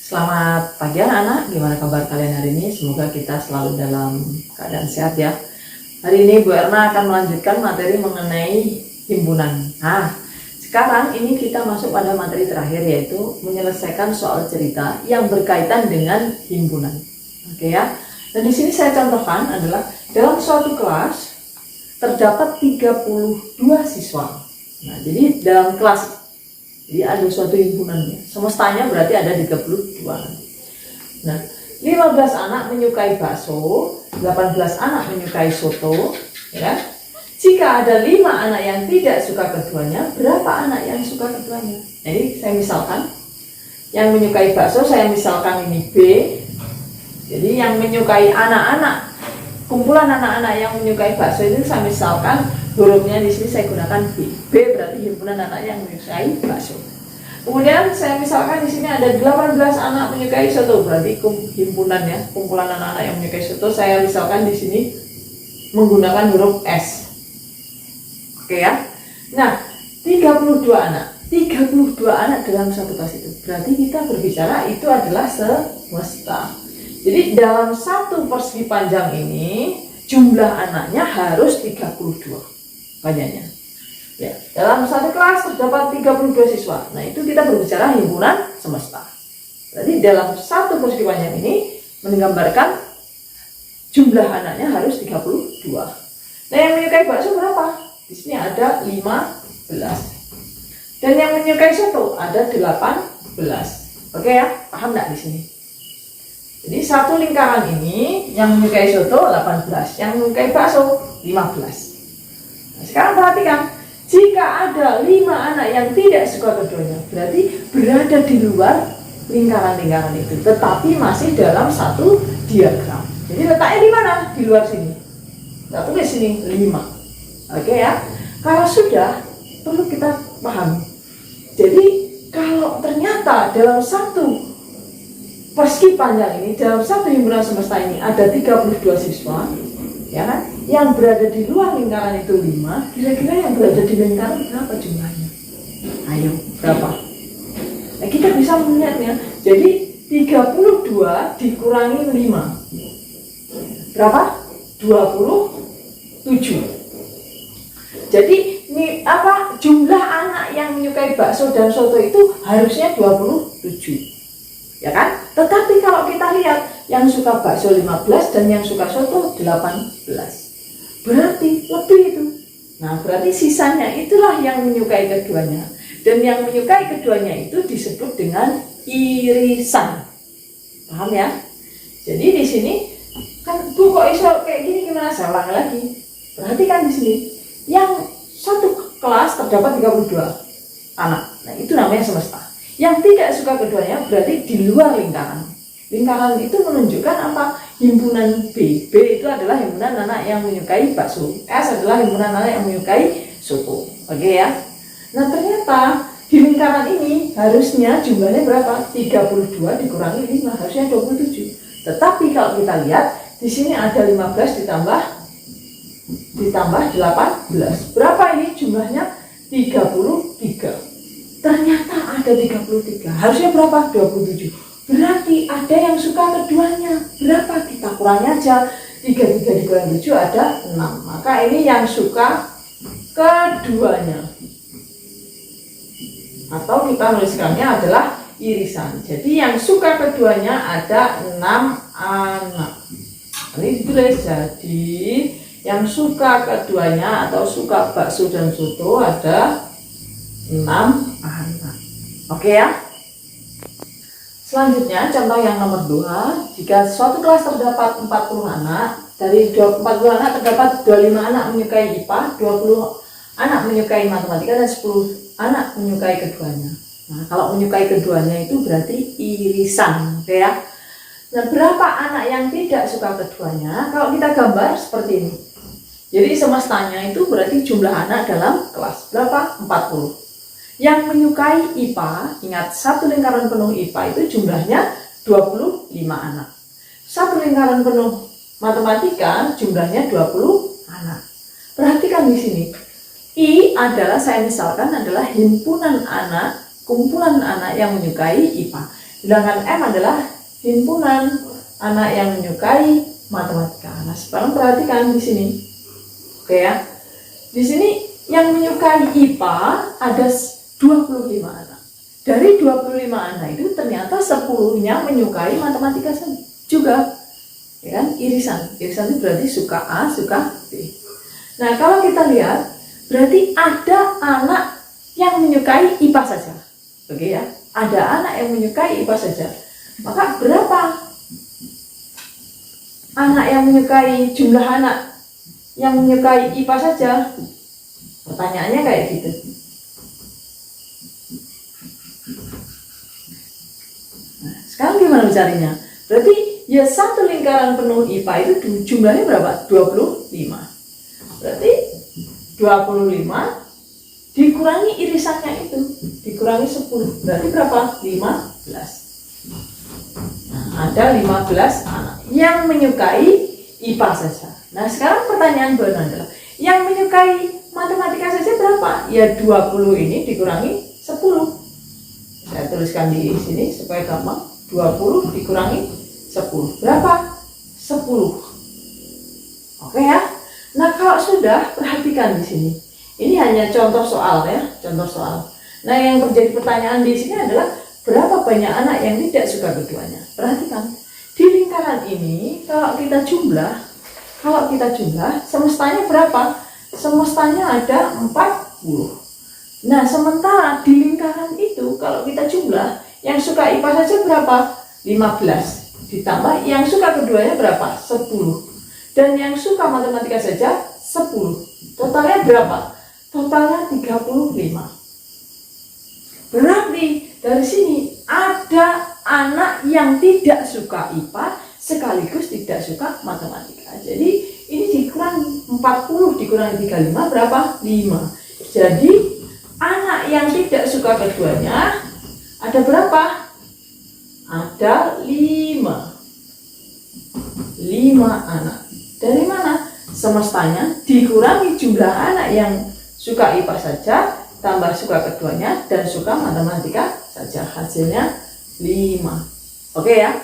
Selamat pagi anak-anak, gimana kabar kalian hari ini? Semoga kita selalu dalam keadaan sehat ya. Hari ini Bu Erna akan melanjutkan materi mengenai himpunan. Nah, sekarang ini kita masuk pada materi terakhir, yaitu menyelesaikan soal cerita yang berkaitan dengan himpunan. Oke ya. Dan di sini saya contohkan adalah dalam suatu kelas terdapat 32 siswa. Nah, jadi dalam kelas ada suatu himpunannya. Semestanya berarti ada 32. Nah, 15 anak menyukai bakso, 18 anak menyukai soto, ya. Jika ada 5 anak yang tidak suka keduanya, berapa anak yang suka keduanya? Jadi saya misalkan yang menyukai bakso, saya misalkan ini B. Jadi yang menyukai anak-anak, kumpulan anak-anak yang menyukai bakso itu saya misalkan hurufnya di sini saya gunakan B. B berarti himpunan anak yang menyukai bakso. Kemudian saya misalkan di sini ada 18 anak menyukai soto, berarti himpunan ya, kumpulan anak-anak yang menyukai soto. Saya misalkan di sini menggunakan huruf S. Oke ya. Nah, 32 anak dalam satu kelas itu. Berarti kita berbicara itu adalah semesta. Jadi dalam satu persegi panjang ini jumlah anaknya harus 32 banyaknya. Ya, dalam satu kelas terdapat 32 siswa. Nah, itu kita berbicara himpunan semesta. Jadi dalam satu persegi panjang ini menggambarkan jumlah anaknya harus 32. Nah, yang menyukai bakso berapa? Di sini ada 15. Dan yang menyukai soto ada 18. Oke ya, paham enggak di sini? Jadi satu lingkaran ini yang menyukai soto 18, yang menyukai bakso 15. Nah, sekarang perhatikan, jika ada 5 anak yang tidak suka keduanya, berarti berada di luar lingkaran-lingkaran itu, tetapi masih dalam satu diagram. Jadi letaknya di mana? Di luar sini. Kita tulis sini 5. Oke ya. Kalau sudah, perlu kita pahami. Jadi kalau ternyata dalam satu persegi panjang ini, dalam satu himpunan semesta ini ada 32 siswa, ya kan? Yang berada di luar lingkaran itu 5, kira-kira yang berada di lingkaran berapa jumlahnya? Ayo, berapa? Nah, kita bisa melihatnya. Jadi 32 dikurangi 5. Berapa? 27. Jadi ini apa? Jumlah anak yang menyukai bakso dan soto itu harusnya 27. Ya kan? Tetapi kalau kita lihat yang suka bakso 15 dan yang suka soto 18. Berarti lebih itu. Nah, berarti sisanya itulah yang menyukai keduanya. Dan yang menyukai keduanya itu disebut dengan irisan. Paham ya? Jadi di sini kan Bu kok iso kayak gini, gimana? Saya ulang lagi. Perhatikan di sini. Yang satu kelas terdapat 32 anak. Nah, itu namanya semesta. Yang tidak suka keduanya berarti di luar lingkaran. Lingkaran itu menunjukkan apa? Himpunan B. B itu adalah himpunan anak yang menyukai bakso. S adalah himpunan anak yang menyukai soto. Oke ya. Nah, ternyata di lingkaran ini harusnya jumlahnya berapa? 32 dikurangi 5, harusnya 27. Tetapi kalau kita lihat di sini ada 15 ditambah 18. Berapa ini jumlahnya? 33. Ternyata ada 33. Harusnya berapa? 27. Berarti ada yang suka keduanya. Berapa? Kita kurangi aja. 33 dikurangi 7 ada 6. Maka ini yang suka keduanya. Atau kita nuliskannya adalah irisan. Jadi yang suka keduanya ada 6 anak. Ini ditulis. Jadi yang suka keduanya atau suka bakso dan soto ada 6 anak. Oke ya. Selanjutnya contoh yang nomor 2. Jika suatu kelas terdapat 40 anak, dari 40 anak terdapat 25 anak menyukai IPA, 20 anak menyukai matematika, dan 10 anak menyukai keduanya. Nah, kalau menyukai keduanya itu berarti irisan. Oke ya. Nah, berapa anak yang tidak suka keduanya? Kalau kita gambar seperti ini. Jadi semestanya itu berarti jumlah anak dalam kelas berapa? 40. Yang menyukai IPA, ingat satu lingkaran penuh IPA itu jumlahnya 25 anak. Satu lingkaran penuh matematika jumlahnya 20 anak. Perhatikan di sini. I adalah, saya misalkan adalah himpunan anak, kumpulan anak yang menyukai IPA. Sedangkan M adalah himpunan anak yang menyukai matematika. Nah, sekarang perhatikan di sini. Oke ya. Di sini yang menyukai IPA ada 25 anak. Dari 25 anak itu ternyata 10-nya menyukai matematika juga. Ya kan? Irisan. Irisan itu berarti suka A, suka B. Nah, kalau kita lihat berarti ada anak yang menyukai IPA saja. Oke ya. Ada anak yang menyukai IPA saja. Maka berapa anak yang menyukai, jumlah anak yang menyukai IPA saja? Pertanyaannya kayak gitu. Nah, sekarang gimana mencarinya? Berarti ya satu lingkaran penuh IPA itu jumlahnya berapa? 25. Berarti 25 dikurangi irisannya itu, dikurangi 10. Berarti berapa? 15. Nah, ada 15 anak yang menyukai IPA saja. Nah, sekarang pertanyaan Bu Erna adalah yang menyukai matematika saja berapa? Ya 20 ini dikurangi 10. Saya tuliskan di sini supaya gampang. 20 dikurangi 10. Berapa? 10. Oke ya. Nah, kalau sudah, perhatikan di sini. Ini hanya contoh soal ya, contoh soal. Nah, yang terjadi pertanyaan di sini adalah berapa banyak anak yang tidak suka keduanya. Perhatikan, di lingkaran ini kalau kita jumlah, semestanya berapa? Semestanya ada 40. Nah, sementara di lingkaran itu kalau kita jumlah, yang suka IPA saja berapa? 15. Ditambah yang suka keduanya berapa? 10. Dan yang suka matematika saja 10. Totalnya berapa? Totalnya 35. Berarti dari sini ada anak yang tidak suka IPA sekaligus tidak suka matematika. Jadi ini dikurangi 40 dikurangi 35 berapa? 5. Jadi anak yang tidak suka keduanya ada berapa? Ada 5. 5 anak. Dari mana? Semestanya dikurangi jumlah anak yang suka IPA saja tambah suka keduanya dan suka matematika saja. Hasilnya 5. Oke ya.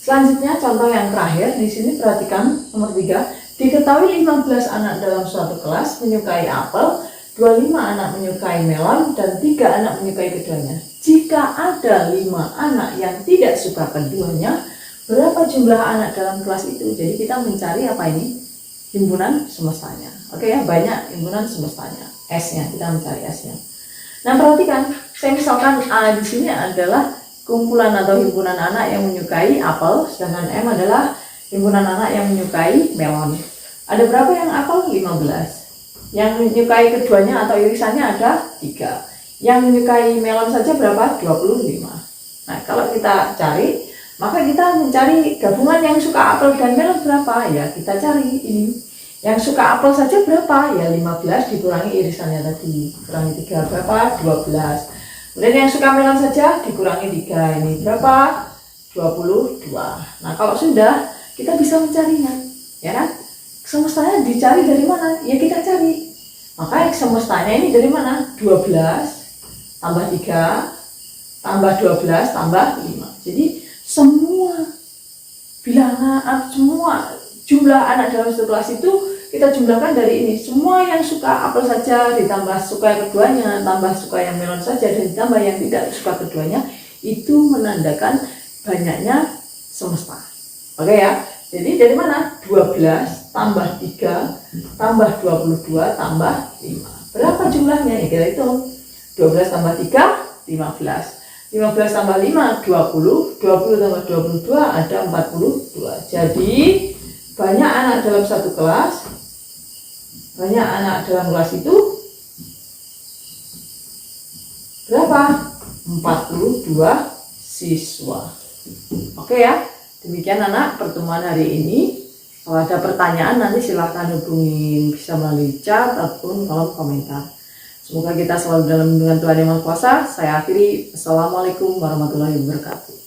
Selanjutnya contoh yang terakhir di sini perhatikan nomor 3. Diketahui 15 anak dalam suatu kelas menyukai apel, 25 anak menyukai melon dan 3 anak menyukai keduanya. Jika ada 5 anak yang tidak suka keduanya, berapa jumlah anak dalam kelas itu? Jadi kita mencari apa ini? Himpunan semestanya. Oke ya, banyak himpunan semestanya. S-nya, kita mencari S-nya. Nah, perhatikan, saya misalkan A di sini adalah kumpulan atau himpunan anak yang menyukai apel, sedangkan M adalah himpunan anak yang menyukai melon. Ada berapa yang apel? 15. Yang menyukai keduanya atau irisannya ada 3. Yang menyukai melon saja berapa? 25. Nah, kalau kita cari, maka kita mencari gabungan yang suka apel dan melon berapa? Ya, kita cari ini. Yang suka apel saja berapa? Ya, 15 dikurangi irisannya tadi. Kurangi 3 berapa? 12. Kemudian yang suka melon saja dikurangi 3. Ini berapa? 22. Nah, kalau sudah, kita bisa mencarinya. Ya kan? Semestanya dicari dari mana? Ya, kita cari. Maka semestanya ini dari mana? 12 tambah 3 tambah 12 tambah 5. Jadi semua bilangan, semua jumlah anak dalam satu kelas itu kita jumlahkan dari ini. Semua yang suka apel saja ditambah suka keduanya, tambah suka yang melon saja, dan ditambah yang tidak suka keduanya, itu menandakan banyaknya semesta. Oke ya. Jadi dari mana? 12 tambah 3 tambah 22 tambah 5. Berapa jumlahnya? Ya kita hitung. 12 tambah 3, 15. 15 tambah 5, 20. 20 tambah 22 ada 42. Jadi banyak anak dalam satu kelas. Banyak anak dalam kelas itu berapa? 42 siswa. Oke ya. Demikian anak pertemuan hari ini. Kalau ada pertanyaan nanti silahkan hubungi bisa melalui chat ataupun kolom komentar. Semoga kita selalu dalam lindungan Tuhan Yang Maha Kuasa. Saya akhiri. Assalamualaikum warahmatullahi wabarakatuh.